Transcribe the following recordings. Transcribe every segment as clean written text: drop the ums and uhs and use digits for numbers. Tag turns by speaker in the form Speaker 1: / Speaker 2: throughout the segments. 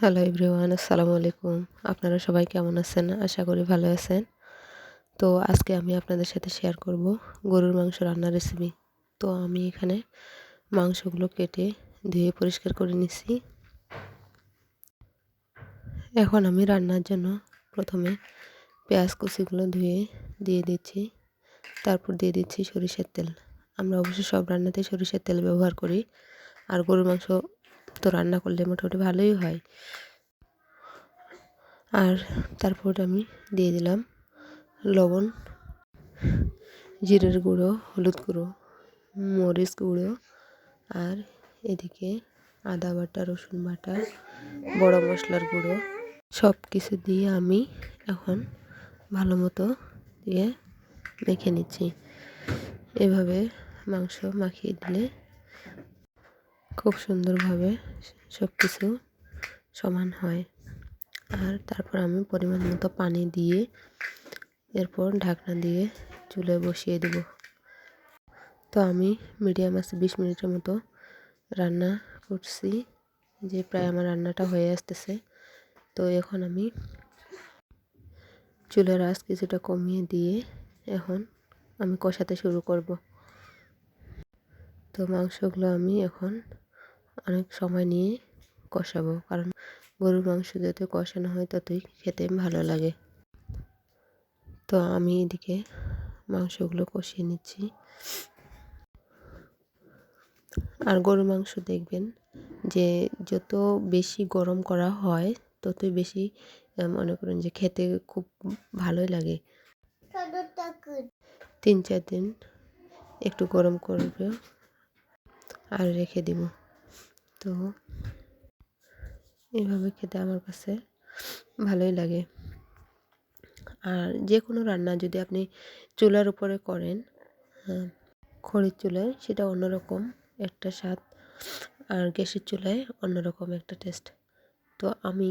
Speaker 1: Hello everyone, আসসালামু আলাইকুম। আপনারা সবাই কেমন আছেন? আশা করি ভালো আছেন। তো আজকে আমি আপনাদের সাথে শেয়ার করব গরুর মাংস রান্নার রেসিপি। তো আমি এখানে মাংসগুলো কেটে ধুয়ে পরিষ্কার করে নিছি। এখন আমি রান্নার জন্য প্রথমে পেঁয়াজ কুচিগুলো ধুয়ে দিয়ে দিচ্ছি। তারপর দিয়ে দিচ্ছি সরিষার তেল। আমরা অবশ্যই সব রান্নাতেই সরিষার তেল ব্যবহার করি। আর গরুর মাংস তো রান্না করলে মোটামুটি ভালোই হয়। আর তারপর আমি দিয়ে দিলাম লবণ, জিরের গুঁড়ো, হলুদ গুঁড়ো, মরিচ গুঁড়ো, আর এদিকে আদা বাটা, রসুন বাটা, বড় মশলার গুঁড়ো সব কিছু দিয়ে আমি এখন ভালো মতো দিয়ে মেখে নিচ্ছি। এভাবে মাংস মাখিয়ে দিলে খুব সুন্দরভাবে সব কিছু সমান হয়। আর তারপর আমি পরিমাণ মতো পানি দিয়ে এরপর ঢাকনা দিয়ে চুলায় বসিয়ে দেব। তো আমি মিডিয়াম আছে 20 মিনিটের মতো রান্না করছি, যে প্রায় আমার রান্নাটা হয়ে আসতেছে। তো এখন আমি চুলার আঁচ কিছুটা কমিয়ে দিয়ে এখন আমি কষাতে শুরু করব। তো মাংসগুলো আমি এখন অনেক সময় নিয়ে কষাবো, কারণ গরুর মাংস যত কষানো হয় ততই খেতে ভালো লাগে। তো আমি এদিকে মাংসগুলো কষিয়ে নিচ্ছি। আর গরুর মাংস দেখবেন যে যত বেশি গরম করা হয় ততই বেশি মনে করেন যে খেতে খুব ভালোই লাগে। 3-4 দিন একটু গরম করবে আর রেখে দিব। তো এভাবে খেতে আমার কাছে ভালোই লাগে। আর যে কোনো রান্না যদি আপনি চুলার উপরে করেন, খড়ির চুলায়, সেটা অন্যরকম একটা স্বাদ, আর গ্যাসের চুলায় অন্যরকম একটা টেস্ট। তো আমি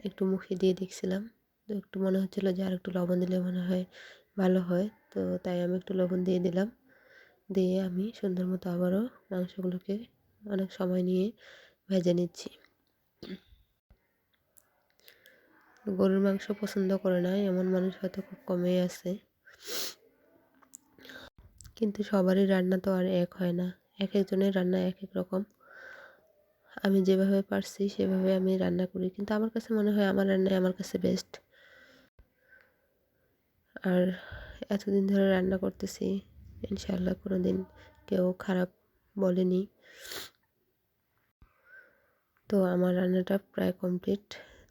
Speaker 1: একটু মুখে দিয়ে দেখছিলাম, তো একটু মনে হচ্ছিলো যে আর একটু লবণ দিলে মনে হয় ভালো হয়। তো তাই আমি একটু লবণ দিয়ে দিলাম। দিয়ে আমি সুন্দর মতো আবারও মাংসগুলোকে অনেক সময় নিয়ে ভেজে নিচ্ছি। গরুর মাংস পছন্দ করে না এমন মানুষ হয়তো খুব কমই আছে, কিন্তু সবারই রান্না তো আর এক হয় না। এক একজনের রান্না এক এক রকম। আমি যেভাবে পারছি সেভাবে আমি রান্না করি, কিন্তু আমার কাছে মনে হয় আমার রান্নাই আমার কাছে বেস্ট। আর এতদিন ধরে রান্না করতেছি, ইনশাআল্লাহ কোনো দিন কেউ খারাপ বলেনি। তো আমার রান্নাটা প্রায় কমপ্লিট।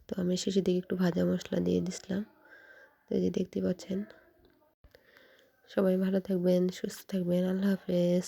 Speaker 1: তো আমি শেষের দিকে একটু ভাজা মশলা দিয়ে দিছিলাম। তো এই যে দেখতে পাচ্ছেন। সবাই ভালো থাকবেন, সুস্থ থাকবেন। আল্লাহ হাফেজ।